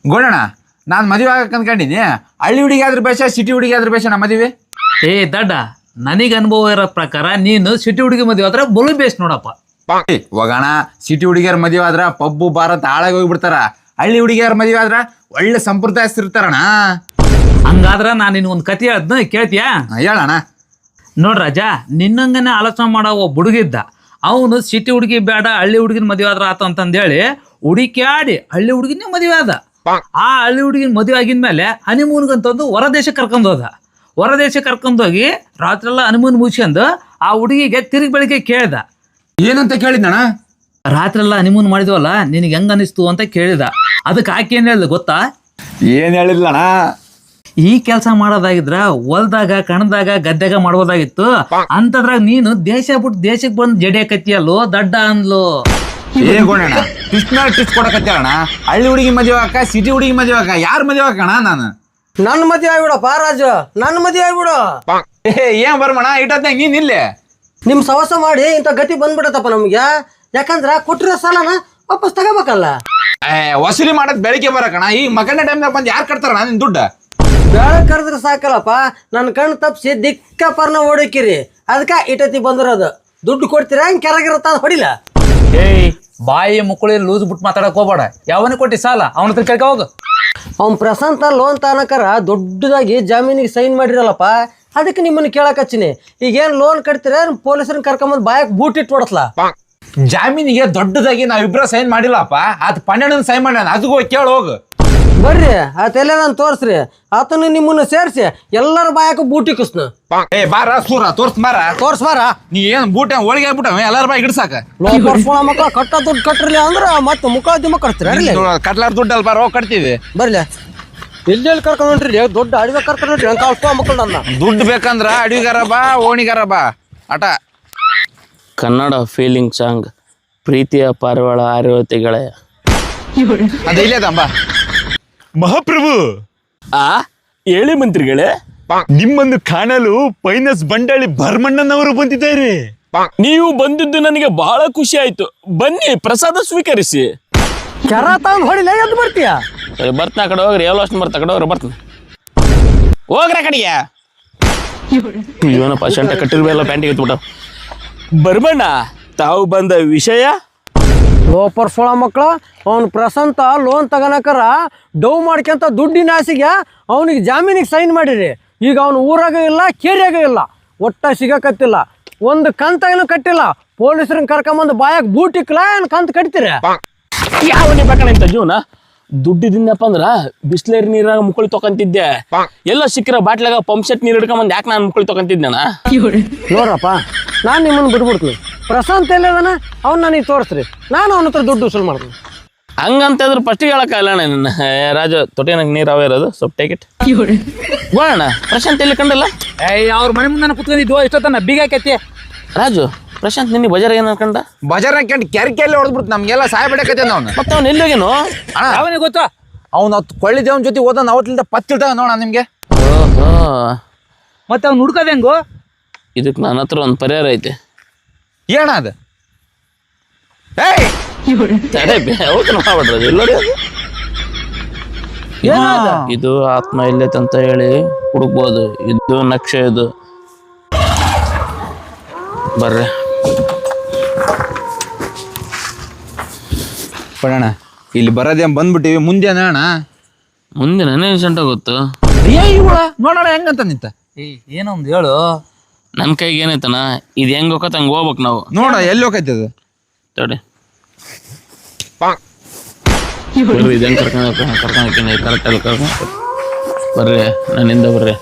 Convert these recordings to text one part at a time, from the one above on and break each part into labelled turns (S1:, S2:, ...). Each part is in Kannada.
S1: ಗೋಡಣ್ಣ ನಾನು ಮದುವೆ ಆಗಕ್ಕೆ ಅಂದ್ಕೊಂಡಿನಿ. ಹಳ್ಳಿ ಹುಡುಗಿ ಆದ್ರೆ ಬೇಷ, ಸಿಟಿ ಹುಡುಗಿ ಆದ್ರೆ ಬೇಷ ನಮ್ಮ ಮದುವೆ?
S2: ಏ ದಡ್ಡ, ನನಗೆ ಅನುಭವ ಇರೋ ಪ್ರಕಾರ ನೀನು ಸಿಟಿ ಹುಡುಗಿ ಮದುವೆ ಆದ್ರೆ ಬಲು ಬೇಸ್ ನೋಡಪ್ಪ.
S1: ಹೋಗೋಣ. ಸಿಟಿ ಹುಡುಗಿಯರ ಮದುವೆ ಆದ್ರ ಪಬ್ಬು ಭಾರತ ಹಾಳಾಗಿ ಹೋಗ್ಬಿಡ್ತಾರ. ಹಳ್ಳಿ ಹುಡುಗಿಯರ ಮದುವೆ ಆದ್ರ ಒಳ್ಳೆ ಸಂಪ್ರದಾಯಸ್ಥರಿರ್ತಾರಣ.
S2: ಹಂಗಾದ್ರ ನಾನು ನಿನ್ಗೊಂದು ಕತೆ ಹೇಳ್ದ್ನ, ಕೇಳ್ತೀಯಾ?
S1: ಹೇಳಣ್ಣ.
S2: ನೋಡ್ರಾಜ, ನಿನ್ನಂಗನೆ ಆಲೋಚನೆ ಮಾಡೋ ಒಬ್ಬ ಹುಡುಗಿದ್ದ. ಅವನು ಸಿಟಿ ಹುಡುಗಿ ಬೇಡ ಹಳ್ಳಿ ಹುಡುಗಿನ ಮದುವೆ ಆದ್ರ ಆತ ಅಂತಂದೇಳಿ ಹುಡುಕ್ಯಾಡಿ ಹಳ್ಳಿ ಹುಡುಗಿನೇ ಮದುವೆ ಆದ. ಆ ಹಳ್ಳಿ ಹುಡುಗಿನ ಮದುವೆ ಆಗಿದ್ಮೇಲೆ ಹನಿಮೂನ್ಗಂತಂದು ಹೊರದೇಶಕ್ಕೆ ಕರ್ಕೊಂಡೋದ. ಹೊರದೇಶಕ್ಕೆ ಕರ್ಕೊಂಡೋಗಿ ರಾತ್ರಿ ಎಲ್ಲ ಹನಿಮೂನ್ ಮುಗಿಸ್ಕೊಂಡು ಆ ಹುಡುಗಿಗೆ ತಿರುಗಿ ಬೆಳಿಗ್ಗೆ ಕೇಳ್ದ.
S1: ಏನಂತ ಕೇಳಿದ್ನಣ್ಣ?
S2: ರಾತ್ರಿ ಎಲ್ಲ ಹನಿಮೂನ್ ಮಾಡಿದ್ವಲ್ಲ, ನಿನಗೆ ಹೆಂಗ ಅನಿಸ್ತು ಅಂತ ಕೇಳಿದ. ಅದಕ್ಕೆ ಆಕೆ ಏನ್ ಹೇಳ್ದ ಗೊತ್ತಾ?
S1: ಏನ್ ಹೇಳಿದ್ಲಣ್ಣ?
S2: ಈ ಕೆಲಸ ಮಾಡೋದಾಗಿದ್ರ ಹೊಲ್ದಾಗ ಕಣದಾಗ ಗದ್ದೆಗ ಮಾಡ್ಬೋದಾಗಿತ್ತು, ಅಂತದ್ರಾಗ ನೀನು ದೇಶ ಬಿಟ್ಟು ದೇಶಕ್ಕೆ ಬಂದು ಜಡಿಯಕತ್ತಿಯಲ್ಲೋ ದಡ್ಡ ಅಂದ್ಲು.
S1: ಏ ಗೋಡಣ್ಣ, ಟಿಸ್ಟ್ ಮೇಲೆ ಟಿಸ್ಟ್ ಕೊಡಕತ್ತೇಳಣ್ಣ. ಹಳ್ಳಿ ಹುಡುಗಿ ಮದುವೆ ಆಕ, ಸಿಟಿ ಹುಡುಗಿ ಮದುವೆ ಆಕ, ಯಾರು ಮದುವೆ ಆಕಣ? ನಾನು
S3: ನನ್ನ ಮದುವೆ ಆಗ್ಬಿಡಪ್ಪ ರಾಜು, ನನ್ನ ಮದುವೆ ಆಗ್ಬಿಡು.
S1: ಏನ್ ಬರ್ಮಣ ಇಟ್ಟದ್ನಾಗ ನೀನ್ ಇಲ್ಲೇ
S3: ನಿಮ್ ಸವಸ ಮಾಡಿ ಇಂಥ ಗತಿ ಬಂದ್ಬಿಡತ್ತಪ್ಪ ನಮ್ಗೆ. ಯಾಕಂದ್ರ ಕೊಟ್ಟಿರೋ ಸಾಲನ ವಾಪಸ್ ತಗೋಬೇಕಲ್ಲ.
S1: ವಸೂಲಿ ಮಾಡದ್ ಬೆಳಿಗ್ಗೆ ಬರಕಣ. ಈ ಮಗನ ಟೈಮ್ನಾಗ ಬಂದು ಯಾರು ಕಟ್ತಾರ ನಿನ್ ದುಡ್ಡು?
S3: ಬೆಳಗ್ ಕರೆದ್ರೆ ಸಾಕಲ್ಲಪ್ಪ. ನನ್ನ ಕಣ್ಣು ತಪ್ಪಿಸಿ ದಿಕ್ಕ ಪರ್ನ ಓಡಕಿರಿ, ಅದಕ್ಕೆ ಇಟತಿ ಬಂದಿರೋದು. ದುಡ್ಡು ಕೊಡ್ತೀರಾ ಹಿಂಗೆ ಕೆರಗಿರತ್ತ ಹೊಡಿಲ್ಲ.
S2: ಏಯ್, ಬಾಯಿ ಮುಕ್ಕಳಿ ಲೂಸ್ ಬಿಟ್ಟು ಮಾತಾಡಕ್ ಹೋಗ್ಬೇಡ. ಯಾವನೇ ಕೊಟ್ಟಿ ಸಾಲ ಅವನ ಹತ್ರ ಕೇಳ್ಕ ಹೋಗು.
S3: ಅವ್ನು ಪ್ರಶಾಂತ ಲೋನ್ ತನಕರ ದೊಡ್ಡದಾಗಿ ಜಾಮೀನಿಗೆ ಸೈನ್ ಮಾಡಿರಲ್ಲಪ್ಪ, ಅದಕ್ಕೆ ನಿಮ್ಮನ್ನ ಕೇಳಕ್ ಹಚ್ಚಿನಿ. ಈಗೇನು ಲೋನ್ ಕಟ್ತೀರ ಪೊಲೀಸರನ್ನ ಕರ್ಕೊಂಬಂದು ಬಾಯಕ್ ಬೂಟ್ ಇಟ್ಟು ಹೊಡಸ್ಲಾ?
S1: ಜಾಮೀನಿಗೆ ದೊಡ್ಡದಾಗಿ ನಾವಿಬ್ರ ಸೈನ್ ಮಾಡಿಲ್ಲಪ್ಪ, ಆತ ಪನ್ನೆರಡು ಸೈನ್ ಮಾಡ್ಯಾನ. ಅದಕ್ಕೂ ಕೇಳಿ ಹೋಗು.
S3: ಬರ್ರಿ ಆತೆಲ್ಲ ನಾನು ತೋರಿಸ್ರಿ. ಆತನ ನಿಮ್ಮನ್ನ ಸೇರಿಸಿ ಎಲ್ಲರ ಬಾಯಕ ಬೂಟಿ ಕುಸ್ನ.
S1: ಏ ಬಾರ ಸೂರ ತೋರ್ಸ್ ಬಾರ.
S3: ತೋರ್ಸ್ಬಾರ.
S1: ನೀ ಏನ್ ಬೂಟ ಹೋಳಿಗೆ ಆಗ್ಬಿಟ್ಟವ ಎಲ್ಲಾರ ಬಾಯಿ ಗಿಡ್ಸಾಕ.
S3: ಮಕ್ಕಳ ಕಟ್ಟ ದುಡ್ಡು ಕಟ್ರಲಿ ಅಂದ್ರ ಮತ್ತೆ ಮುಖ ದಿಮ್ಮ ಕಟ್ತೀರ
S1: ಕಟ್ಲಾರ ದುಡ್ಡು ಅಲ್ ಬಾರ ಹೋಗಿ ಕಟ್ತೀವಿ.
S3: ಬರ್ಲಿ ಎಲ್ಲೆಲ್ಲಿ ಕರ್ಕೊಂಡು ಹೊಂಟ್ರಿ? ದೊಡ್ಡ ಅಡಿಗೆ ಕರ್ಕೊಂಡು ಹೊಂಟ್ರಿ ಅಂತ ಅಳ್ಕೊ ಮಕ್ಕಳು. ನನ್ನ
S1: ದುಡ್ಡು ಬೇಕಂದ್ರ ಅಡಿಗಾರ ಬಾ, ಓಣಿಗಾರ ಬಾ. ಆಟ
S4: ಕನ್ನಡ ಫೀಲಿಂಗ್ ಸಾಂಗ್ ಪ್ರೀತಿಯ ಪಾರಿವಾಳ ಆರ್ಯವತಿಗಳೇ.
S1: ಅದು ಇಲ್ಲೇದಂಬ.
S5: ಮಹಾಪ್ರಭು,
S4: ಆ ಹೇಳಿ ಮಂತ್ರಿಗಳೇ.
S5: ನಿಮ್ಮನ್ನು ಕಾಣಲು ಪೈನಸ್ ಬಂಡಾಳಿ ಭರಮಣ್ಣನವರು ಬಂದಿದ್ದಾರೆ.
S4: ನೀವು ಬಂದಿದ್ದು ನನಗೆ ಬಹಳ ಖುಷಿ ಆಯ್ತು. ಬನ್ನಿ ಪ್ರಸಾದ ಸ್ವೀಕರಿಸಿ.
S3: ಕೆರ ತಗೊಂಡ್ ಹೊಡಿಲ್ಲ, ಎದ್ದು ಬರ್ತೀಯ?
S4: ಸರಿ ಬರ್ತೀನಿ. ಆ ಕಡೆ ಹೋಗ್ರಿ, ಎಲ್ಲ ಅಷ್ಟು ಬರ್ತಾ ಕಡೆ ಹೋಗ್ರಿ, ಬರ್ತೀನಿ. ಹೋಗ್ರ ಕಡೆಗೆ. ಇವನಪ್ಪ ಶಂಟ ಕಟ್ಟಿರ್ಬೇಕಲ್ಲ ಪ್ಯಾಂಟಿಗೆ ಎತ್ಬಿಟ್ಟ. ಬರ್ಬಣ್ಣ, ತಾವು ಬಂದ ವಿಷಯ?
S3: ಲೋಪರ್ ಸೋಳ ಮಕ್ಕಳು, ಅವ್ನು ಪ್ರಶಾಂತ ಲೋನ್ ತಗೋನಕರ ಡೌ ಮಾಡ್ಕೊಂತ ದುಡ್ಡಿನ ಆಸೆಗೆ ಅವನಿಗೆ ಜಾಮೀನಿಗೆ ಸೈನ್ ಮಾಡಿರಿ. ಈಗ ಅವನು ಊರಾಗ ಇಲ್ಲ, ಕೇರಿಯಾಗ ಇಲ್ಲ, ಒಟ್ಟ ಸಿಗಕತ್ತಿಲ್ಲ. ಒಂದು ಕಂತ ಏನು ಕಟ್ಟಿಲ್ಲ. ಪೊಲೀಸರನ್ನ ಕರ್ಕೊಂಬಂದು ಬಾಯಾಗ ಬೂಟಿಕ್ಲ ಏನು ಕಂತ ಕಟ್ತೀರಿ?
S4: ಯಾವನೇ ಬೇಕಂತ ಜೀವನ. ದುಡ್ಡಿದಿಂದಪ್ಪ ಅಂದ್ರ ಬಿಸ್ಲೇರಿ ನೀರಾಗ ಮುಕ್ಕಳಿ ತೊಕೊಂತಿದ್ದೆ. ಎಲ್ಲ ಸಿಕ್ಕಿರ ಬಾಟ್ಲಾಗ ಪಂಪ್ ಸೆಟ್ ನೀರು ಹಿಡ್ಕೊಂಬಂದು ಯಾಕೆ ನಾನು ಮುಕ್ಕಳಿ ತೊಕೊಂತಿದ್ದೇನ?
S3: ನೋಡ್ರಪ್ಪ, ನಾನು ನಿಮ್ಮನ್ನು ಬಿಟ್ಬಿಡ್ತೀನಿ. ಪ್ರಶಾಂತ್ ಎಲ್ಲದನ ಅವ್ನು ನನಗೆ ತೋರಿಸ್ರಿ, ನಾನು ಅವನ ಹತ್ರ ದುಡ್ಡು ವಸೂಲು ಮಾಡ್ತೀನಿ.
S4: ಹಂಗಂತಂದ್ರೆ ಫಸ್ಟಿಗೆ ಹೇಳಕ್ಕಾಗಲ್ಲ. ನಿನ್ನ ರಾಜ ತೊಟ್ಟೆ ನಂಗೆ ನೀರು ಅವೇ ಇರೋದು, ಸ್ವಲ್ಪ ಟೇಕೆಟ್ ಗೋಣ. ಪ್ರಶಾಂತ್ ಎಲ್ಲಿ ಕಂಡಲ್ಲ?
S2: ಅವ್ರ ಮನೆ ಮುಂದೆ ಕುತ್ಕೊಂಡಿದ್ವು, ಇಷ್ಟೊತ್ತನ ಬೀಗ ಹಾಕೈತಿ.
S4: ರಾಜು, ಪ್ರಶಾಂತ್ ನಿನ್ನೆ ಬಜಾರ್ ಏನ ಕಂಡ?
S1: ಬಜಾರ್ನಾಗ ಕೆಂಡು ಕೆರೆ ಹೊಡೆದ್ಬಿಟ್ಟು ನಮ್ಗೆಲ್ಲ ಸಹಾಯ ಬಿಡಕತ್ತೆ ಅವ್ನು.
S4: ಮತ್ತೆ ಅವ್ನು ಎಲ್ಲಿ ಹೋಗೇನು?
S2: ಅವನಿಗೆ ಗೊತ್ತಾ?
S1: ಅವ್ನು ಕೊಳ್ಳಿ ದೇವನ ಜೊತೆ ಓದ ಅವತ್ತಿಲ್ದ ಪತ್ತಿಲ್ದಾಗ ನೋಡ ನಿಮ್ಗೆ.
S4: ಓಹೋ,
S2: ಮತ್ತೆ ಅವ್ನು ಹುಡ್ಕದ ಹೆಂಗು?
S4: ಇದಕ್ಕೆ ನನ್ನ ಹತ್ರ ಒಂದು ಪರಿಹಾರ ಐತೆ.
S1: ಏನ ಅದು? ಏಯ್
S4: ತಡೆ ಯಾವತ್ತು ಮಾಡ್ಬಿಡ್ರಿ ಎಲ್ಲೋಡಿ. ಇದು ಆತ್ಮ ಎಲ್ಲೈತೆ ಅಂತ ಹೇಳಿ ಹುಡುಕ್ಬೋದು. ಇದು ನಕ್ಷೆ. ಇದು ಬರ್ರಿ
S1: ಪಡೋಣ. ಇಲ್ಲಿ ಬರೋದೇನ್ ಬಂದ್ಬಿಟ್ಟಿವಿ. ಮುಂದೆ ಅಣ್ಣ,
S4: ಮುಂದೆ ನನಗೆ ಸೆಂಟ ಗೊತ್ತು.
S1: ನೋಡೋಣ ಹೆಂಗಂತ ನಿಂತ.
S2: ಏನೊಂದು ಹೇಳು.
S4: ನನ್ನ ಕೈಗೆ ಏನೈತನ, ಇದು ಹೆಂಗ್ ಹೋಗತ್ತ ಹಂಗೆ ಹೋಗ್ಬೇಕು ನಾವು.
S1: ನೋಡ ಎಲ್ಲಿ ಹೋಗೈತೆ ಅದು?
S4: ತಡಿ ಇದು ಹೆಂಗೆ ಕರ್ಕೊಂಡು ಕರೆಕ್ಟ್ ಅಲ್ಲಿ ಕರ್ಕೊಂಡು ಬರ್ರಿ. ನನ್ನಿಂದ ಬರ್ರಿ.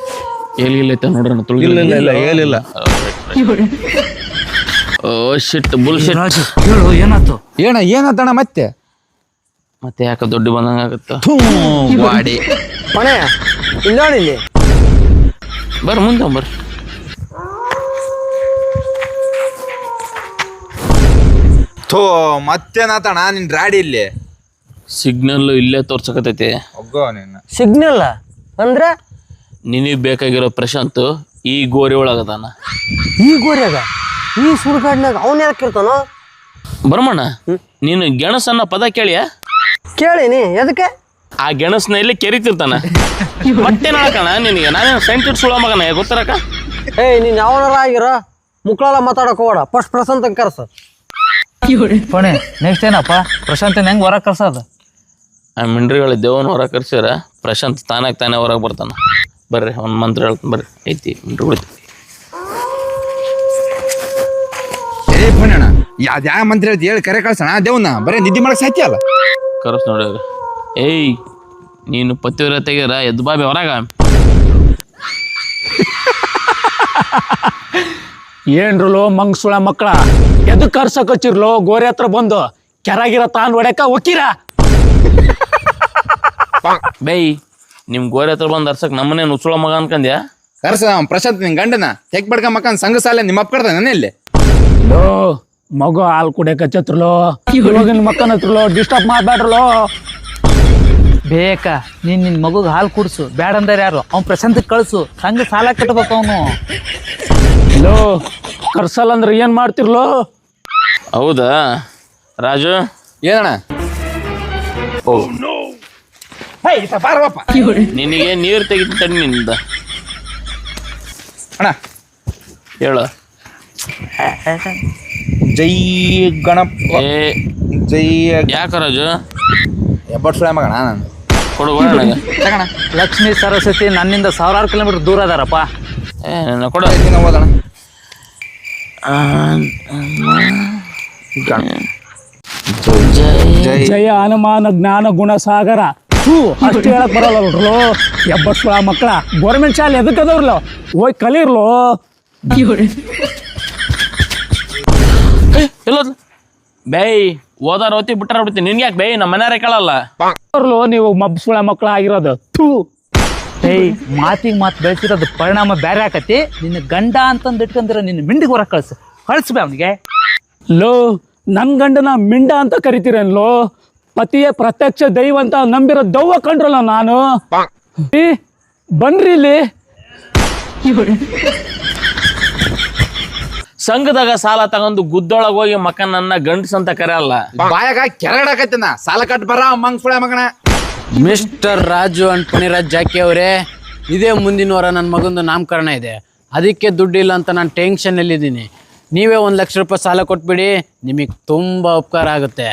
S4: ಏಲಿಲ್ಲೈತೆ ನೋಡ್ರಿ, ತುಳಿಗಿಲ್ಲ.
S1: ಹೇಳಿಲ್ಲ.
S4: ಓ ಶಿಟ್ ಬುಲ್ಶಿಟ್.
S2: ಹೇಳು ಏನಾಯ್ತು?
S1: ಏನತ್ತಣ್ಣ ಮತ್ತೆ?
S4: ಮತ್ತೆ ಯಾಕೆ ದುಡ್ಡು ಬಂದಂಗೆ ಆಗುತ್ತ?
S1: ವಾಡಿ
S3: ಮನೆ ಇಲ್ಲ ಇಲ್ಲಿ
S4: ಬರ್ರಿ, ಮುಂದೆ ಬರ್ರಿ.
S1: ಥೋ ಮತ್ತೇನಾತಣ್ಣ ನಿನ್ ರಾಡಿ ಇಲ್ಲಿ?
S4: ಸಿಗ್ನಲ್ ಇಲ್ಲೇ ತೋರ್ಸಕತೈತಿ.
S1: ಒಗ್ಗೋ ನಿನ್ನ
S3: ಸಿಗ್ನಲ್ ಅಂದ್ರೆ
S4: ನಿನಗೆ ಬೇಕಾಗಿರೋ ಪ್ರಶಾಂತ್ ಈ ಗೋರಿ ಒಳಗದಾನ.
S3: ಈ ಗೋರ್ಯಾಗ ಈ ಸುಡುಗಾಡ್ನಾಗ ಅವನ್ ಯಾಕೆ ಇರ್ತಾನೋ?
S4: ಬರ್ಮಣ್ಣ, ನೀನು ಗೆಣಸನ್ನ ಪದ ಕೇಳಿಯ?
S3: ಕೇಳಿನಿ. ಎದಕ್ಕೆ?
S4: ಆ ಗೆಣಸ್ನ ಇಲ್ಲಿ ಕೆರಿತಿರ್ತಾನ ಮತ್ತೆ ನೋಡಕಣ ನಿನಗೆ ನಾನೇನು ಸೈಂಟಿಸ್ಟ್ ಸುಳ ಮಗನ ಗೊತ್ತಾರಕ.
S3: ಏಯ್ ನೀನ್ ಯಾವನಾರ ಆಗಿರ ಮುಕ್ಳೆಲ್ಲ ಮಾತಾಡಕ್ ಹೋಗೋಣ ಫಸ್ಟ್ ಪ್ರಶಾಂತ್ ಕರ್ಸ.
S2: ಪಣೆ ನೆಕ್ಸ್ಟ್ ಏನಪ್ಪ ಪ್ರಶಾಂತನ ಹೆಂಗ್ ಹೊರಗೆ ಕಳ್ಸೋದು?
S4: ಆ ಮಿಂಡ್ರಿಗಳ ದೇವನ ಹೊರಗೆ ಕರ್ಸ್ಯಾರ, ಪ್ರಶಾಂತ್ ತಾನೇ ಹೊರಗೆ ಬರ್ತಾನ. ಬರ್ರಿ ಒಂದು ಮಂತ್ರ ಹೇಳ್ತಾನೆ ಬರ್ರಿ. ಐತಿ ಮಿಂಡ್ರಿಗಳು
S1: ಏ ಪುಣ್ಯಣ್ಣ ಯಾವ ಮಂತ್ರ ಹೇಳ್ತಿ ಹೇಳಿ ಕರೆ ಕಳ್ಸೋಣ ದೇವನ್ನ ಬರೀ ನಿದ್ದೆ ಮಾಡಕ್ ಸಾಧ್ಯ ಅಲ್ಲ.
S4: ಕರ್ಸ್ ನೋಡಿ. ಏಯ್ ನೀನು ಪತಿವ್ರತೆಗಿರ ಎದ್ದು ಬಾಬಿ ಹೊರಗ.
S6: ಏನ್ರಲೋ ಮಂಗ್ಸುಳ ಮಕ್ಕಳ ಎದಕ್ ಕರ್ಸಕ್ ಹಚ್ಚಿರ್ಲೋ ಗೋರಿ ಹತ್ರ ಬಂದು ಕೆರಾಗಿರ ತಾನ್ ಹೊಡ್ಯಾಕ ಒಕ್ಕಿರ.
S4: ಬೈ ನಿಮ್ ಗೋರಿ ಹತ್ರ ಬಂದು ಅರ್ಸಕ್ ನಮ್ಮನೆ ನುಸುಳ ಮಗ ಅನ್ಕಂದ್ಯಾ?
S1: ಕರ್ಸ ಪ್ರಶಾಂತ್ ನಿನ್ ಗಂಡನ ತೆಗ್ ಬಡ್ಕ ಮಕ್ಕನ್ ಸಂಘ ಸಾಲ ನಿಮ್ಮ ಅಪ್ಪ ಕಡ್ದ ನೆನೆಯಲ್ಲಿ
S6: ಲೋ ಮಗು ಹಾಲು ಕುಡಿಯಕ್ ಹಚ್ಚತ್ರಲೋ ಇವಾಗಿನ ಮಕ್ಕನ ಹತ್ರಲೋ ಡಿಸ್ಟರ್ಬ್ ಮಾಡ್ಬೇಡ್ರಲೋ.
S2: ಬೇಕಾ ನೀನ್ ನಿನ್ ಮಗುಗೆ ಹಾಲು ಕುಡ್ಸು, ಬ್ಯಾಡ ಅಂದಾರ ಯಾರು? ಅವ್ನು ಪ್ರಶಾಂತಕ್ಕೆ ಕಳ್ಸು, ಸಂಘ ಸಾಲ ಕಟ್ಬೇಕು ಅವನು.
S6: ಲೋ ಕರ್ಸಲ್ಲ ಅಂದ್ರೆ ಏನ್ ಮಾಡ್ತಿರ್ಲೋ?
S4: ಹೌದಾ ರಾಜು?
S1: ಏನಣ್ಣ?
S4: ಓ
S1: ಬಾರಪ್ಪ
S4: ನಿನಗೆ ನೀರು ತೆಗಿತ ನಿಂದ
S1: ಅಣ್ಣ
S4: ಹೇಳ.
S1: ಜೈ ಗಣಪ
S4: ಏ
S1: ಜೈ
S4: ಯಾಕ ರಾಜು?
S1: ಎಬ್ಬಟ್ ಸುಳೆ ಮಗಣ ನಾನು
S4: ಕೊಡು ನನಗೆ.
S1: ತಗಣ
S2: ಲಕ್ಷ್ಮೀ ಸರಸ್ವತಿ ನನ್ನಿಂದ 1000 ಕಿಲೋಮೀಟರ್ ದೂರ ಅದಾರಪ್ಪ.
S4: ಏ ನನ್ನ ಕೊಡು.
S1: ಓದಣ ಜೈ
S6: ಜಯ ಹನುಮಾನ ಜ್ಞಾನ ಗುಣ ಸಾಗರ. ಅಷ್ಟು ಹೇಳಕ್ ಬರಲ್ಲೋ ಎಬ್ಬಸ್ಳ ಮಕ್ಕಳ. ಗೌರ್ಮೆಂಟ್ ಶಾಲೆ ಎದಕ್ ಅದಾವ್ರಲ್ಲ ಹೋಗಿ ಕಲೀರ್ಲೋ.
S4: ಎಲ್ಲೋದ್ ಬೈ ಓದಾರ ಓದ್ತಿ ಬಿಟ್ಟಾರ ಬಿಡ್ತೀನಿ. ನಿನ್ಗೆ ಯಾಕೆ ಬೈ ನಮ್ಮ ಮನೆಯಾರ ಕೇಳಲ್ಲ.
S6: ಅವ್ರಲೋ ನೀವು ಮಬ್ಬಸ್ಳ ಮಕ್ಕಳ ಆಗಿರೋದು.
S2: ಏಯ್ ಮಾತಿಗೆ ಮಾತು ಬೆಳೆಸಿರೋದು ಪರಿಣಾಮ ಬೇರೆ ಆಕತಿ. ನಿನ್ನ ಗಂಡ ಅಂತಂದು ಇಟ್ಕೊಂಡಿರೋ ನಿನ್ನ ಮಿಂಡಿಗೆ ಹೊರಗೆ ಕಳಿಸ್ಬೇ ಅವನಿಗೆ.
S6: ಲೋ ನನ್ ಗಂಡನ ಮಿಂಡ ಅಂತ ಕರಿತೀರೇನ್ಲೋ? ಪತಿಯೇ ಪ್ರತ್ಯಕ್ಷ ದೈವ ಅಂತ ನಂಬಿರೋ ದವ್ವ ಕಂಡ್ರಲ್ಲ ನಾನು. ಈ, ಬನ್ರಿ ಇಲ್ಲಿ.
S4: ಸಂಘದಾಗ ಸಾಲ ತಗೊಂಡು ಗುದ್ದೊಳಗೆ ಹೋಗಿ ಮಕ್ಕ ನನ್ನ ಗಂಡಸ್ ಅಂತ ಕರೆಯಲ್ಲ.
S1: ಬಾಯಾಗ ಕೆರಗಡಾಕೈತನ ಸಾಲ ಕಟ್ ಬರ ಮಂಗ್ ಸುಳೆ ಮಗಣ.
S3: ಮಿಸ್ಟರ್ ರಾಜು ಅಂಡ್ ಪುಣಿರಾಜ್ ಜಾಕಿ ಅವರೇ, ಇದೇ ಮುಂದಿನ ವಾರ ನನ್ನ ಮಗಂದು ನಾಮಕರಣ ಇದೆ. ಅದಕ್ಕೆ ದುಡ್ಡಿಲ್ಲ ಅಂತ ನಾನು ಟೆನ್ಷನ್ನಲ್ಲಿದ್ದೀನಿ. ನೀವೇ 1 ಲಕ್ಷ ರೂಪಾಯಿ ಸಾಲ ಕೊಟ್ಬಿಡಿ, ನಿಮಗೆ ತುಂಬ ಉಪಕಾರ ಆಗುತ್ತೆ.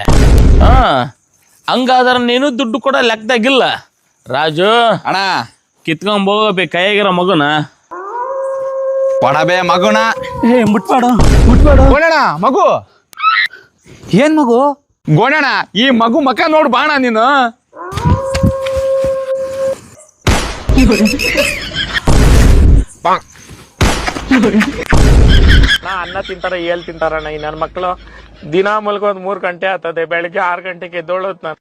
S4: ಹಾ ಹಂಗಾದ್ರೆ ನೀನು ದುಡ್ಡು ಕೊಡೋ ಲೆಕ್ಕದಾಗಿಲ್ಲ ರಾಜು.
S1: ಅಣ್ಣ
S4: ಕಿತ್ಕೊಂಡ್ ಹೋಗ್ಬೇಕು ಕೈಯಾಗಿರೋ ಮಗುನ.
S1: ಕೊಡಬೇ ಮಗುಣ.
S6: ಏ ಮುಟ್ಬೇಡ ಮುಟ್ಬೇಡ.
S1: ಗೋಣಣ್ಣ ಮಗು
S2: ಏನ್ ಮಗು?
S1: ಗೋಣಣ್ಣ ಈ ಮಗು ಮಕ ನೋಡ್ ಬಾಣ ನೀನು.
S7: ಅನ್ನ ತಿಂತಾರ ಏಲ್ ತಿಂತಾರಣ್ಣ ಈ ನನ್ನ ಮಕ್ಕಳು. ದಿನ ಮಲ್ಗೋದ್ 3 ಗಂಟೆ ಆಗ್ತದೆ, ಬೆಳಿಗ್ಗೆ 6 ಗಂಟೆಗೆ ಎದ್ದೋಳೋದ್ ನಾನು.